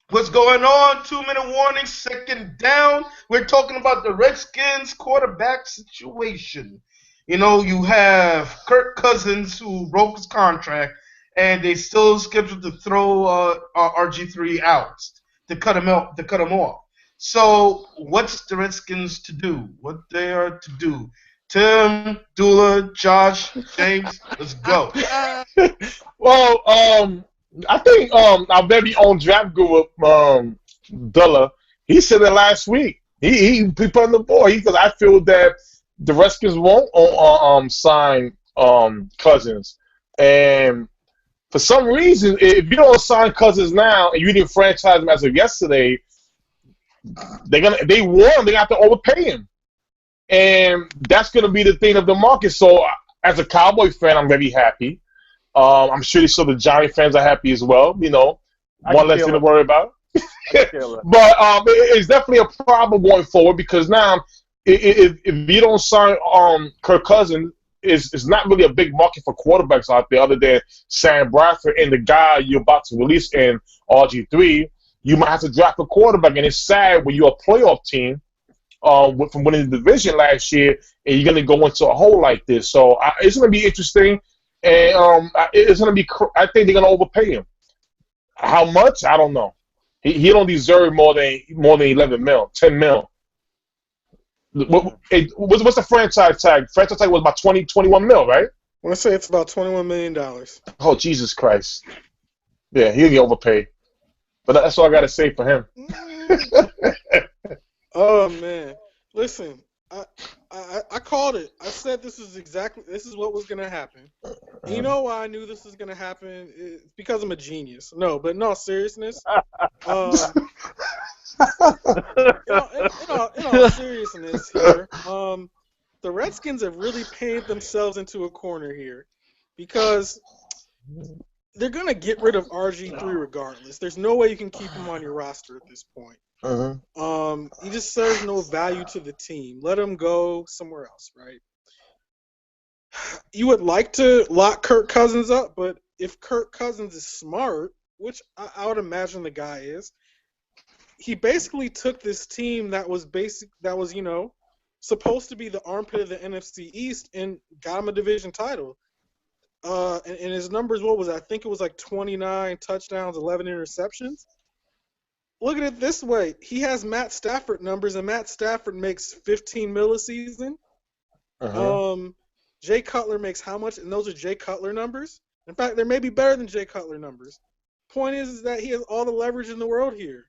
What's going on? 2 minute warning, second down. We're talking about the Redskins quarterback situation. You know, you have Kirk Cousins who broke his contract, and they still scheduled to throw RG3 out to cut him out to cut him off. So, what's the Redskins to do? What they are to do? Tim, Dula, Josh, James, let's go. Well, I think our very own draft guru, Dulla, he said it last week. He put on the board because I feel that the Redskins won't sign Cousins, and for some reason, if you don't sign Cousins now and you didn't franchise him as of yesterday, they won. They got to overpay him, and that's gonna be the thing of the market. So, as a Cowboy fan, I'm very happy. I'm sure the Giant fans are happy as well. You know, one less thing to worry about. But it's definitely a problem going forward because now, if you don't sign Kirk Cousins, it's not really a big market for quarterbacks out there other than Sam Bradford and the guy you're about to release in RG3. You might have to draft a quarterback, and it's sad when you're a playoff team from winning the division last year, and you're going to go into a hole like this. So it's going to be interesting, and it's going to be. I think they're going to overpay him. How much? I don't know. He don't deserve more than 11 mil, 10 mil. What's the franchise tag? Franchise tag was about 20, 21 mil, right? I want to say it's about $21 million. Oh, Jesus Christ. Yeah, he'll get overpaid. But that's all I got to say for him. Oh man, listen, I called it. I said this is what was gonna happen. And you know why I knew this was gonna happen? It's because I'm a genius. No, but in all seriousness, in all seriousness here, the Redskins have really painted themselves into a corner here because they're gonna get rid of RG3 regardless. There's no way you can keep him on your roster at this point. He just serves no value to the team. Let him go somewhere else, right? You would like to lock Kirk Cousins up, but if Kirk Cousins is smart, which I would imagine the guy is, he basically took this team that was supposed to be the armpit of the NFC East and got him a division title. And his numbers, what was it? I think it was like 29 touchdowns, 11 interceptions. Look at it this way. He has Matt Stafford numbers, and Matt Stafford makes $15 million a season. Jay Cutler makes how much? And those are Jay Cutler numbers. In fact, they may be better than Jay Cutler numbers. Point is that he has all the leverage in the world here.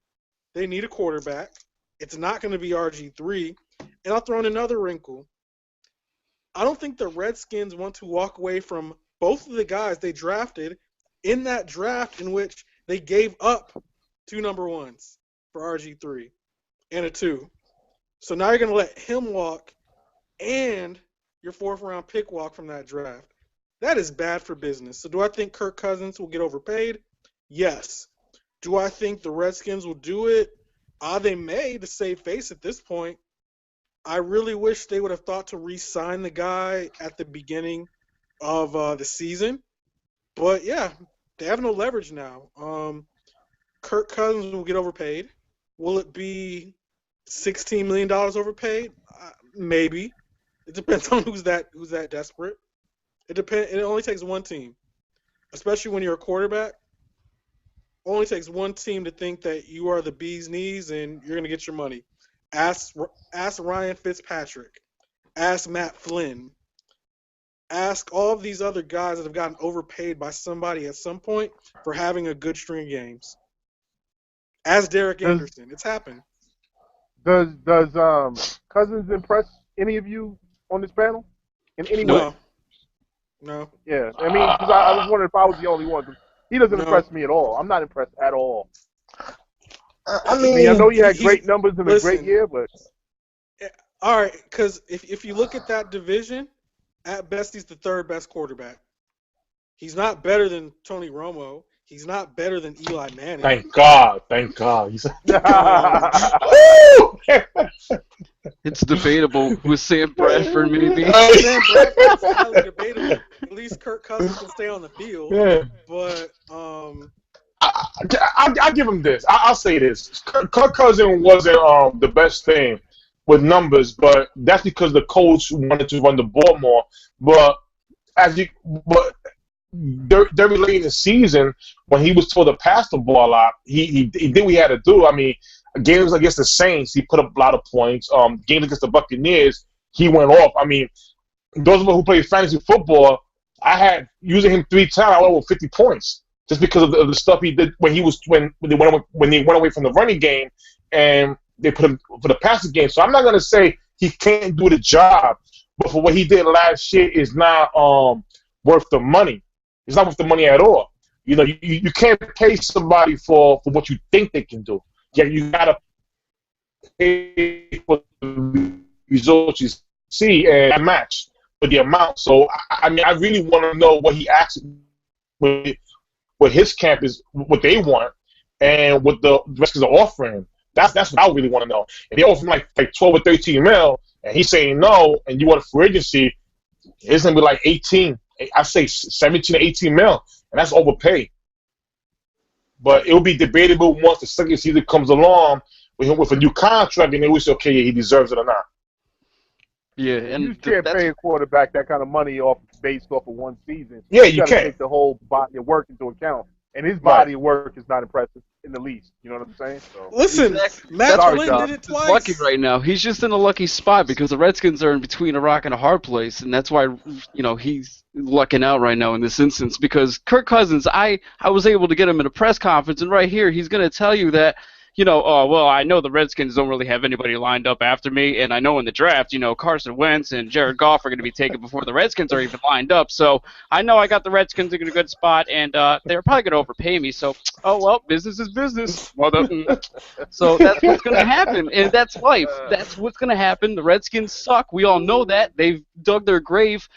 They need a quarterback. It's not going to be RG3. And I'll throw in another wrinkle. I don't think the Redskins want to walk away from both of the guys they drafted in that draft in which they gave up 2 number ones for RG3 and a 2. So now you're going to let him walk and your 4th round pick walk from that draft. That is bad for business. So do I think Kirk Cousins will get overpaid? Yes. Do I think the Redskins will do it? They may, to save face at this point. I really wish they would have thought to re-sign the guy at the beginning of the season. But yeah, they have no leverage now. Kirk Cousins will get overpaid. Will it be $16 million overpaid? Maybe. It depends on who's that desperate. It only takes one team, especially when you're a quarterback. It only takes one team to think that you are the bee's knees and you're going to get your money. Ask Ryan Fitzpatrick. Ask Matt Flynn. Ask all of these other guys that have gotten overpaid by somebody at some point for having a good string of games. Ask Derek Anderson. It's happened. Does Cousins impress any of you on this panel in any way? No. Yeah, I mean, because I was wondering if I was the only one. He doesn't impress me at all. I'm not impressed at all. I mean, I know he had great numbers in a great year, but all right, because if you look at that division, at best he's the 3rd best quarterback. He's not better than Tony Romo. He's not better than Eli Manning. Thank God. It's debatable with Sam Bradford, maybe. Sam Bradford's highly debatable. At least Kirk Cousins can stay on the field. Yeah. But I'll give him this. I'll say this. Kirk Cousins wasn't the best thing with numbers, but that's because the coach wanted to run the ball more. But very late in the season, when he was told to pass the ball a lot, he did what he had to do. I mean, games against the Saints, he put up a lot of points. Games against the Buccaneers, he went off. I mean, those of us who play fantasy football, I had using him 3 times, I went with 50 points just because of the stuff he did when they went away from the running game and they put him for the passing game. So I'm not gonna say he can't do the job, but for what he did last year is not worth the money. It's not worth the money at all. You know, you can't pay somebody for what you think they can do. Yeah, you gotta pay for the results you see and match with the amount. So I mean, I really want to know what he actually what his camp is, what they want, and what the Redskins are offering. That's what I really want to know. And they offer him like 12 or 13 mil, and he's saying no, and you want a free agency, it's gonna be like 18. I say 17 to 18 mil, and that's overpay. But it will be debatable once the second season comes along with him with a new contract, and they will say, okay, yeah, he deserves it or not. Yeah, and you can't pay a quarterback that kind of money based off of one season. Yeah, you gotta can't take the whole body of work into account, and his body of work is not impressive in the least. You know what I'm saying? So, listen, Matt Flynn did it twice. He's lucky right now. He's just in a lucky spot because the Redskins are in between a rock and a hard place, and that's why he's lucking out right now in this instance. Because Kirk Cousins, I was able to get him in a press conference, and right here he's going to tell you that. I know the Redskins don't really have anybody lined up after me, and I know in the draft, Carson Wentz and Jared Goff are going to be taken before the Redskins are even lined up. So I know I got the Redskins in a good spot, and they're probably going to overpay me. So, business is business. So that's what's going to happen, and that's life. That's what's going to happen. The Redskins suck. We all know that. They've dug their grave.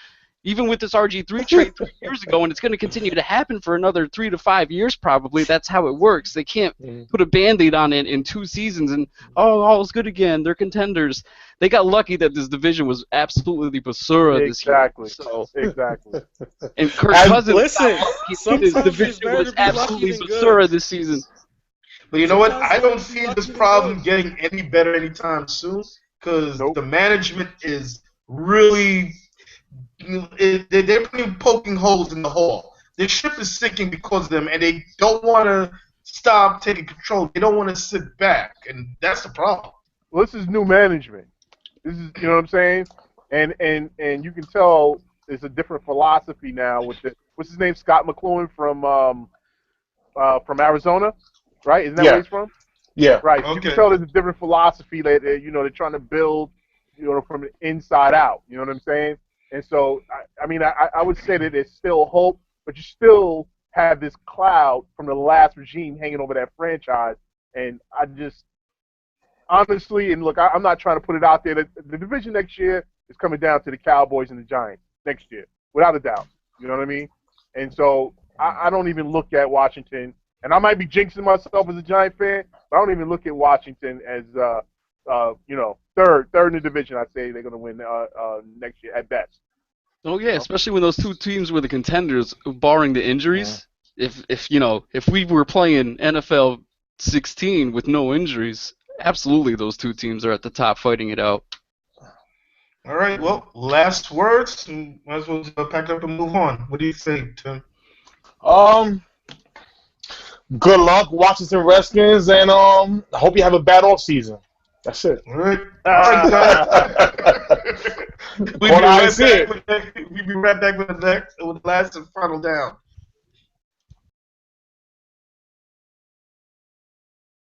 Even with this RG3 trade 3 years ago, and it's going to continue to happen for another 3 to 5 years probably. That's how it works. They can't put a Band-Aid on it in 2 seasons and, all's good again. They're contenders. They got lucky that this division was absolutely basura this year. Exactly. And Kirk Cousins, listen, his division was absolutely basura this season. But you know what? I don't see this problem getting any better anytime soon because the management is really... They're poking holes in the hole. Their ship is sinking because of them, and they don't want to stop taking control. They don't want to sit back, and that's the problem. Well, this is new management. This is, you know what I'm saying? And you can tell there's a different philosophy now with what's his name, Scott McLuhan from Arizona, right? Isn't that where he's from? Yeah. Right. Okay. You can tell there's a different philosophy that they're trying to build, from the inside out. You know what I'm saying? And so, I would say that there's still hope, but you still have this cloud from the last regime hanging over that franchise. And I just, honestly, and look, I'm not trying to put it out there, the division next year is coming down to the Cowboys and the Giants next year, without a doubt. You know what I mean? And so, I don't even look at Washington, and I might be jinxing myself as a Giant fan, but I don't even look at Washington as, third in the division. I'd say they're going to win next year at best. Oh yeah, especially when those 2 teams were the contenders, barring the injuries. Yeah. If we were playing NFL 16 with no injuries, absolutely those 2 teams are at the top fighting it out. All right. Well, last words. Might as well pack up and move on. What do you think, Tim? Good luck, Washington Redskins, and I hope you have a bad off season. That's it. All right. All right, guys. We'll be right back with the last and final down.